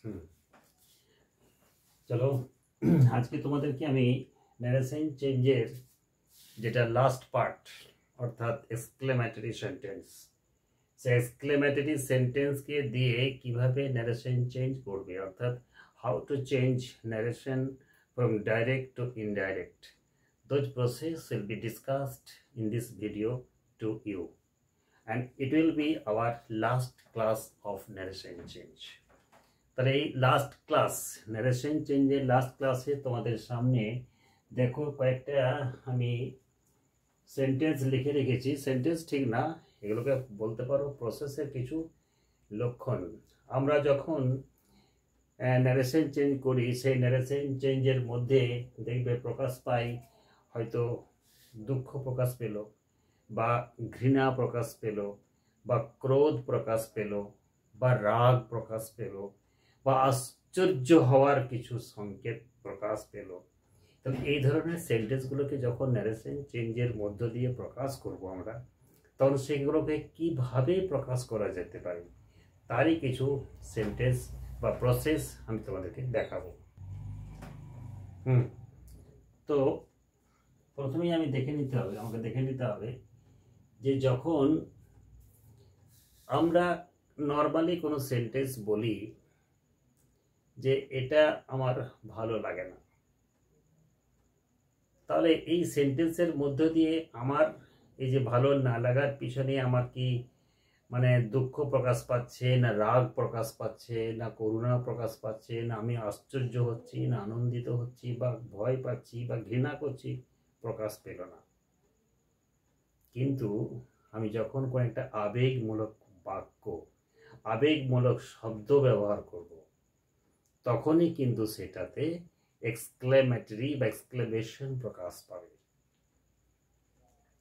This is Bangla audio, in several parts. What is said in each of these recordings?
হুম, চলো আজকে তোমাদেরকে আমি ন্যারেশন চেঞ্জের যেটা লাস্ট পার্ট অর্থাৎ এক্সক্লেমেটরি সেন্টেন্স, সেই এক্সক্লেমেটরি সেন্টেন্সকে দিয়ে কিভাবে ন্যারেশন চেঞ্জ করবে, অর্থাৎ how to change narration from direct to indirect. Those process will be discussed in this video to you, and it will be our last class of narration change. তাহলে এই লাস্ট ক্লাস ন্যারেশন চেঞ্জের লাস্ট ক্লাসে তোমাদের সামনে দেখো কয়েকটা আমি সেন্টেন্স লিখে রেখেছি। সেন্টেন্স ঠিক না, এগুলোকে বলতে পারো প্রসেসের কিছু লক্ষণ। আমরা যখন ন্যারেশন চেঞ্জ করি সেই ন্যারেশন চেঞ্জের মধ্যে দেখবে প্রকাশ পাই, হয়তো দুঃখ প্রকাশ পেল, বা ঘৃণা প্রকাশ পেল, বা ক্রোধ প্রকাশ পেল, বা রাগ প্রকাশ পেল, বা আশ্চর্য হওয়ার কিছু সংকেত প্রকাশ পেল। তাহলে এই ধরনের সেন্টেন্সগুলোকে যখন ন্যারেশন চেঞ্জের মধ্য দিয়ে প্রকাশ করব আমরা, তখন সেগুলোকে কিভাবে প্রকাশ করা যেতে পারে তারই কিছু সেন্টেন্স বা প্রসেস আমি তোমাদেরকে দেখাবো। তো প্রথমেই আমাকে দেখে নিতে হবে যে যখন আমরা নর্মালি কোনো সেন্টেন্স বলি যে এটা আমার ভালো লাগে না, তাহলে এই সেন্টেন্সের মধ্য দিয়ে আমার এই যে ভালো না লাগার পিছনে আমার কি মানে দুঃখ প্রকাশ পাচ্ছে, না রাগ প্রকাশ পাচ্ছে, না করুণা প্রকাশ পাচ্ছে, না আমি আশ্চর্য হচ্ছি, না আনন্দিত হচ্ছি, বা ভয় পাচ্ছি, বা ঘৃণা করছি, প্রকাশ পেল না। কিন্তু আমি যখন কোনো একটা আবেগমূলক বাক্য, আবেগমূলক শব্দ ব্যবহার করব, তখনই কিন্তু সেটাতে এক্সক্লেমেটরি বা এক্সক্লেমেশন প্রকাশ পাবে।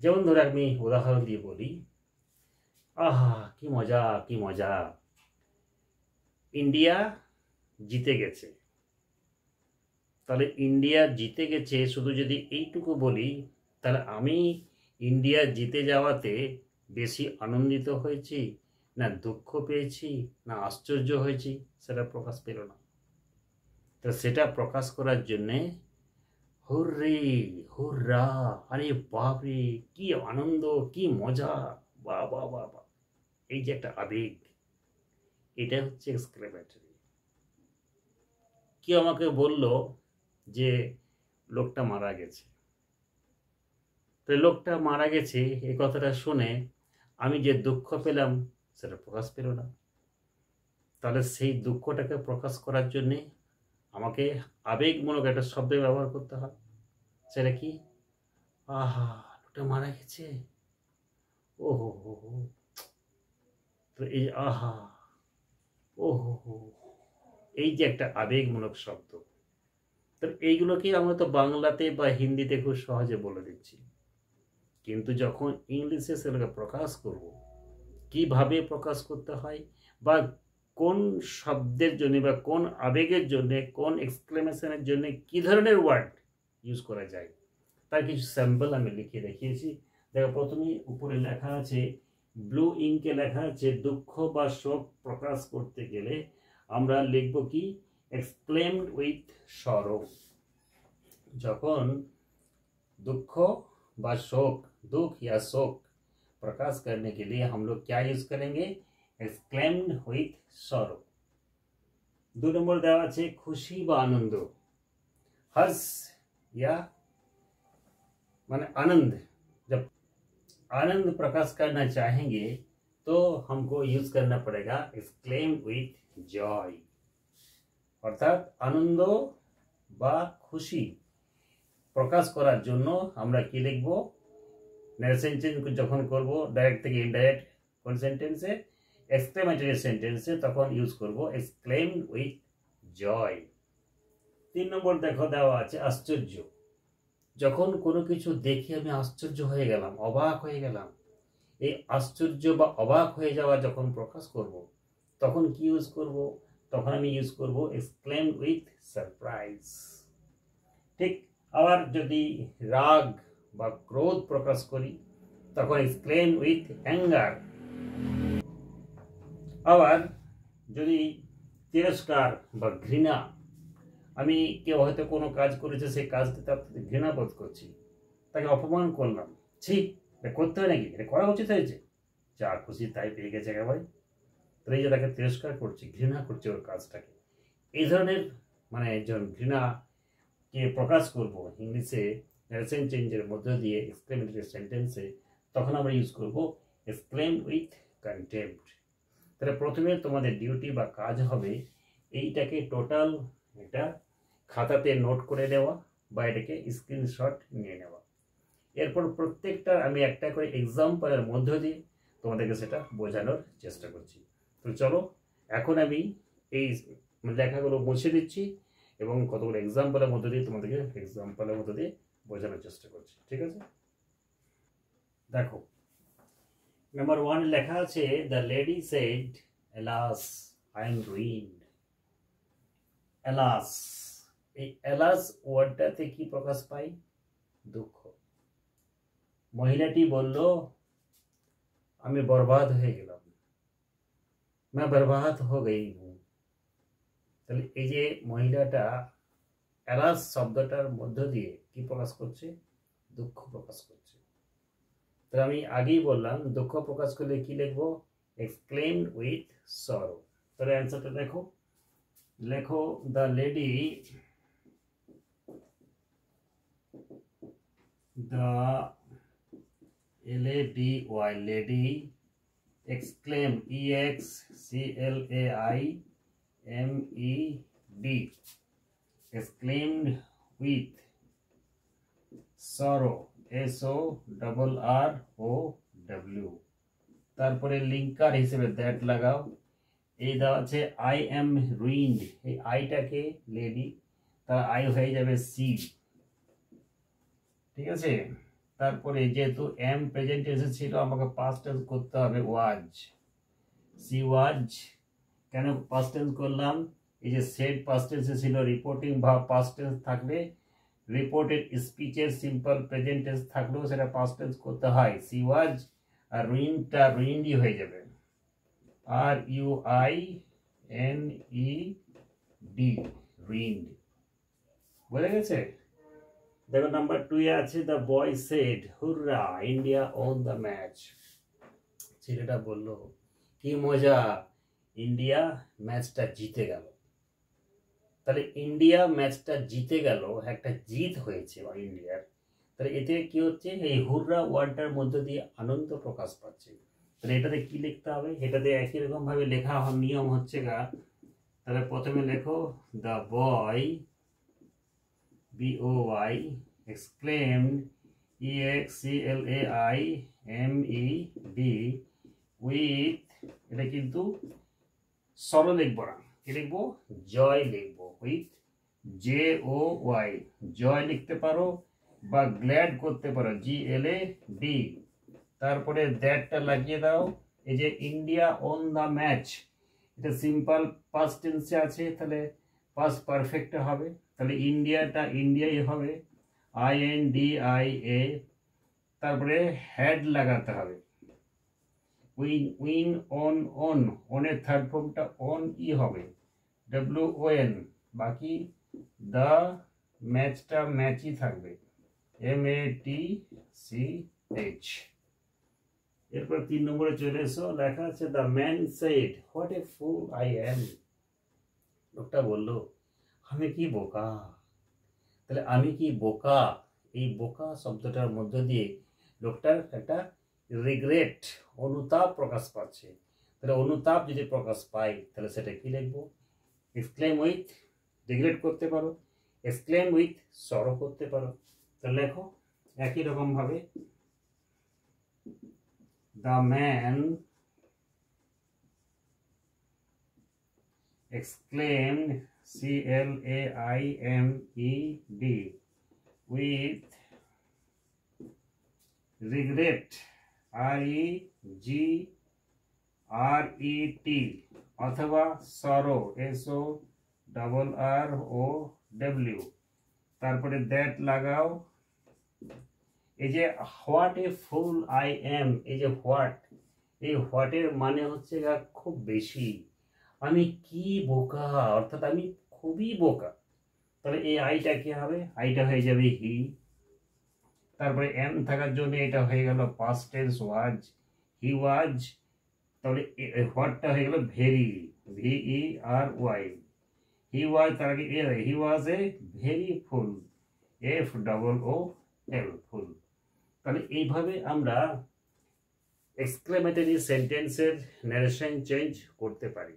যেমন ধরে আমি উদাহরণ দিয়ে বলি, আহা কি মজা, কি মজা, ইন্ডিয়া জিতে গেছে। তাহলে ইন্ডিয়া জিতে গেছে শুধু যদি এইটুকু বলি, তাহলে আমি ইন্ডিয়া জিতে যাওয়াতে বেশি আনন্দিত হয়েছি, না দুঃখ পেয়েছি, না আশ্চর্য হয়েছি, সেটা প্রকাশ পেল না। তো সেটা প্রকাশ করার জন্যে হুররে হুররা, আরে বাপরে কি আনন্দ, কি মজা, বাহ বাহ বাহ বাহ, এই যে একটা আবেগ, এটা হচ্ছে এক্সক্লেমেটরি। কেউ আমাকে বলল যে লোকটা মারা গেছে, তো লোকটা মারা গেছে এই কথাটা শুনে আমি যে দুঃখ পেলাম সেটা প্রকাশ পেল না। তাহলে সেই দুঃখটাকে প্রকাশ করার জন্যে আমাকে আবেগমূলক একটা শব্দ ব্যবহার করতে হয়। সেটা কি? আহা লোকটা মারা গেছে, ও হো হো হো। তো এই আহা, ও হো হো, এই যে একটা আবেগমূলক শব্দ, তো এইগুলোকে আমরা তো বাংলাতে বা হিন্দিতে খুব সহজে বলে দিচ্ছি, কিন্তু যখন ইংলিশে সেগুলোকে প্রকাশ করব, কিভাবে প্রকাশ করতে হয়, বা কোন শব্দের জন্য বা কোন আবেগের জন্য, কোন এক্সক্লেমেশনের জন্য কি ধরনের ওয়ার্ড ইউজ করা যায়, তার কিছু স্যাম্পল আমি লিখে দেখিয়েছি। দেখো প্রথমেই উপরে লেখা আছে, ব্লু ইঙ্কে লেখা আছে, দুঃখ বা শোক প্রকাশ করতে গেলে আমরা লিখব কি? Exclaimed with sorrow. যখন दुख व शोक, दुख या शोक प्रकाश करने के लिए हम लोग क्या यूज करेंगे? एक्सक्लेम्ड विथ सरो। 2 नंबर देवा है खुशी व आनंद, हर्ष या माने आनंद। जब आनंद प्रकाश करना चाहेंगे तो हमको यूज करना पड़ेगा एक्सक्लेम विथ जॉय, अर्थात आनंद व खुशी প্রকাশ করার জন্য আমরা কি লিখব? ন্যারেশন চেঞ্জ যখন করব ডাইরেক্ট থেকে ইনডাইরেক্ট কোন সেন্টেন্সে? এক্সক্লেমেটরি সেন্টেন্সে, তখন ইউজ করব এক্সক্লেমড উইথ জয়। 3 নম্বর দেখো দেওয়া আছে আশ্চর্য। যখন কোনো কিছু দেখে আমি আশ্চর্য হয়ে গেলাম, অবাক হয়ে গেলাম, এই আশ্চর্য বা অবাক হয়ে যাওয়া যখন প্রকাশ করব, তখন কি ইউজ করব? তখন আমি ইউজ করব এক্সক্লেমড উইথ সারপ্রাইজ। ঠিক আবার যদি রাগ বা ক্রোধ প্রকাশ করি, তখন এক্সক্লেম উইথ অ্যাঙ্গার। আবার যদি তিরস্কার বা ঘৃণা, আমি কেউ হয়তো কোনো কাজ করেছে, সেই কাজটি তার প্রতি ঘৃণা বোধ করছি, তাকে অপমান করলাম, ঠিক এটা করতে হয় নাকি, এটা করা উচিত হয়েছে, যা খুশি তাই পেয়ে গেছে একেবারে, তাই যে তাকে তিরস্কার করছি, ঘৃণা করছে ওর কাজটাকে। এই ধরনের মানে যখন ঘৃণাকে প্রকাশ করব ইংলিশে ন্যারেশন চেঞ্জের মধ্য দিয়ে এক্সক্লেমেটরি সেন্টেন্সে, তখন আমরা ইউজ করব এক্সক্লেম উইথ কন্টেম্পট। তাহলে প্রথমে তোমাদের ডিউটি বা কাজ হবে এইটাকে টোটাল একটা খাতাতে নোট করে নেওয়া বা এটাকে স্ক্রিনশট নিয়ে নেওয়া। এরপর প্রত্যেকটা আমি একটা করে এক্সাম্পলের মধ্য দিয়ে তোমাদেরকে সেটা বোঝানোর চেষ্টা করছি। তো চলো এখন আমি এই লেখাগুলো মুছে দিচ্ছি এবং কতগুলো এক্সাম্পলের মধ্য দিয়ে তোমাদেরকে এক্সাম্পলের মধ্য দিয়ে বোঝানোর চেষ্টা করছি, ঠিক আছে? দেখো, নাম্বার 1 লেখা আছে, the lady said, alas I am ruined. Alas, এই এলাস ওয়ার্ডটাতে কি প্রকাশ পায়? দুঃখ। মহিলাটি বলল, আমি বরবাদ হয়ে গেলাম, मैं बर्बाद हो गई हूँ। তাহলে এই যে মহিলাটা এলাস শব্দটার মধ্য দিয়ে কি প্রকাশ করছে? দুঃখ প্রকাশ করছে। তাহলে আমি আগেই বললাম দুঃখ প্রকাশ করলে কি লিখবো? Exclaimed with sorrow. তাহলে অ্যান্সারটা দেখো, লেখো the lady, the L-A-D-Y, lady, exclaim, E-X-C-L-A-I-M-E-D, exclaimed with sorrow, S-O-R-R-O-W। তারপরে লিঙ্কার হিসেবে দ্যাট লাগাও। এই দেওয়া আছে আই এম রুইন্ড, এই আইটাকে লেডি, তার আই হয়ে যাবে সি, ঠিক আছে? তারপরে যেহেতু এম প্রেজেন্ট টেন্সে ছিল, আমাকে পাস্ট টেন্স করতে হবে, ওয়াজ, সি ওয়াজ। কেন পাস্ট টেন্স করলাম? এই যে সেড পাস্ট টেন্সে ছিল, রিপোর্টিং ভার্ব পাস্ট টেন্স থাকলে, রিপোর্টেড স্পিচের সিম্পল প্রেজেন্ট টেন্স থাকলেও সেটা পাস্ট টেন্স করতে হয়, সি ওয়াজ। আর রুইনটা রুইন্ডই হয়ে যাবে, R U I N E D, ruined. বোঝা গেছে? দেখো নাম্বার 2 এ আছে, the boy said, hurrah, India won the match. ছেলেটা বলল, কি মজা, ইন্ডিয়া ম্যাচটা জিতে গেল। তাহলে ইন্ডিয়া ম্যাচটা জিতে গেল, একটা জিত হয়েছে ইন্ডিয়ার। তাহলে এতে কি হচ্ছে? এই হুররা ওয়ার্ডটার মধ্য দিয়ে আনন্দ প্রকাশ পাচ্ছে। তাহলে এটাতে কি লিখতে হবে? এটাতে একই রকম ভাবে লেখা নিয়ম হচ্ছে গা। তাহলে প্রথমে লেখো the boy, B-O-Y, exclaimed, E-X-C-L-A-I-M-E-D, with, এটা কিন্তু সরো লিখবো না, কি লিখবো? জয় লিখবো, উইথ J-O-Y, জয় লিখতে পারো বা গ্ল্যাড করতে পারো, G-L-A-D। তারপরে দ্যাটটা লাগিয়ে দাও। এই যে ইন্ডিয়া অন দ্য ম্যাচ, এটা সিম্পল পাস্ট টেন্সে আছে, তাহলে পাস্ট পারফেক্ট হবে। তাহলে ইন্ডিয়াটা ইন্ডিয়াই হবে, INDIA। তারপরে হ্যাড লাগাতে হবে, উইন, উইন অন, অন, অনের থার্ড ফর্মটা অন ই হবে, WON। বাকি দ্য ম্যাচটা ম্যাচই থাকবে, MATCH। এরপর 3 নম্বরে চলে এসো, লেখা আছে the man said, what a full I am. লোকটা বলল, আমি কি বোকা। তাহলে আমি কি বোকা, এই বোকা শব্দটার মধ্য দিয়ে লোকটার একটা রিগ্রেট, অনুতাপ প্রকাশ পাচ্ছে। তাহলে অনুতাপ যদি প্রকাশ পাই, তাহলে সেটা কি লিখবো? এক্সক্লেম উইথ, রিগ্রেট করতে পারো, এক্সক্লেম উইথ সরো করতে পারো। তাহলে লেখো একই রকম ভাবে, the man exclaimed, CLAIMED, with regret, REGRET, অথবা sorrow, SORROW। তারপরে দ্যাট লাগাও। এই যে what a full I am, এই যে হোয়াট, এই হোয়াটের মানে হচ্ছে খুব বেশি, আমি কি বোকা, অর্থাৎ আমি খুবই বোকা। তাহলে এই আইটা কি হবে, আইটা হয়ে যাবে হি, তারপরে এম থাকার জন্য এটা হয়ে গেল পাস্ট টেন্স ওয়াজ, হি ওয়াজ। তাহলে হোয়াটটা হয়ে গেল ভেরি, VERY, হি ওয়াজ, তার আগে এ, হি ওয়াজ এ ভেরি ফুল, FOOL, ফুল। তাহলে এইভাবে আমরা এক্সক্লেমেটরি সেন্টেন্সের ন্যারেশন চেঞ্জ করতে পারি।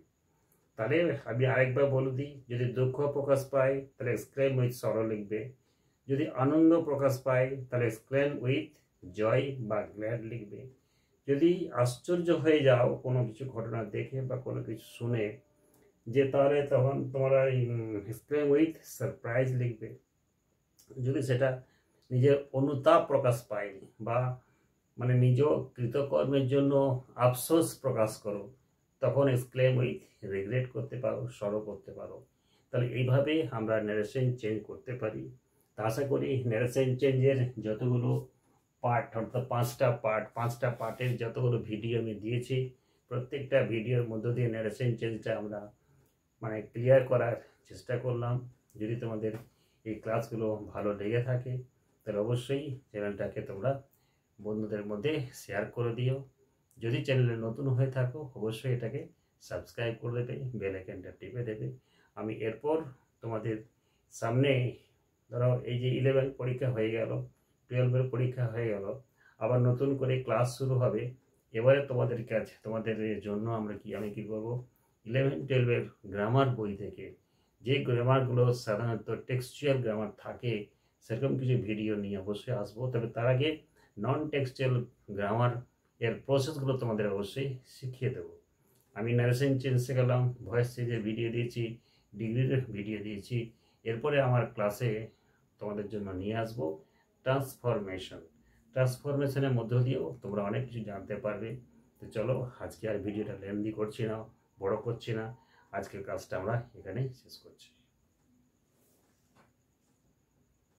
তাহলে আমি আরেকবার বলে দিই, যদি দুঃখ প্রকাশ পায় তাহলে এক্সক্লেম উইথ সরো লিখবে, যদি আনন্দ প্রকাশ পায় তাহলে এক্সক্লেম উইথ জয় বা গ্ল্যাড লিখবে, যদি আশ্চর্য হয়ে যাও কোনো কিছু ঘটনা দেখে বা কোনো কিছু শুনে যে তাহলে তখন তোমরা এক্সক্লেম উইথ সারপ্রাইজ লিখবে, যদি সেটা নিজের অনুতাপ প্রকাশ পায়নি বা মানে নিজ কৃতকর্মের জন্য আফসোস প্রকাশ করো তখন এক্সক্লেম উইথ রিগ্রেট করতে পারো, সরো করতে পারো। তাহলে এইভাবে আমরা ন্যারেশন চেঞ্জ করতে পারি। তা আশা করি ন্যারেশন চেঞ্জের যতগুলো পার্ট, অর্থাৎ পাঁচটা পার্টের যতগুলো ভিডিও আমি দিয়েছি, প্রত্যেকটা ভিডিওর মধ্য দিয়ে ন্যারেশন চেঞ্জটা আমরা মানে ক্লিয়ার করার চেষ্টা করলাম। যদি তোমাদের এই ক্লাসগুলো ভালো লেগে থাকে তাহলে অবশ্যই চ্যানেলটাকে তোমরা বন্ধুদের মধ্যে শেয়ার করে দিও। যদি চ্যানেলে নতুন হয়ে থাকো অবশ্যই এটাকে সাবস্ক্রাইব করে দেবে, বেল আইকনটা টিপে দেবে। আমি এরপর তোমাদের সামনে ধরো এই যে 11 পরীক্ষা হয়ে গেল, 12 পরীক্ষা হয়ে গেল, আবার নতুন করে ক্লাস শুরু হবে। এবারে তোমাদের কাছে, তোমাদের জন্য আমি কি করব, 11-12 গ্রামার বই থেকে যে গ্রামারগুলো সাধারণত টেক্সচুয়াল গ্রামার থাকে সেরকম কিছু ভিডিও নিয়ে অবশ্যই আসবো। তবে তার আগে নন টেক্সচুয়াল গ্রামার এর প্রসেসগুলো তোমাদের অবশ্যই শিখিয়ে দেবো। আমি ন্যারেশন চেঞ্জ শেখালাম, ভয়েস চেঞ্জের ভিডিও দিয়েছি, ডিগ্রির ভিডিও দিয়েছি। এরপরে আমার ক্লাসে তোমাদের জন্য নিয়ে আসবো ট্রান্সফরমেশনের মধ্য দিয়েও তোমরা অনেক কিছু জানতে পারবে। তো চলো, আজকে আর ভিডিওটা লেন্দি করছি না, বড় করছি না, আজকের কাজটা আমরা এখানেই শেষ করছি।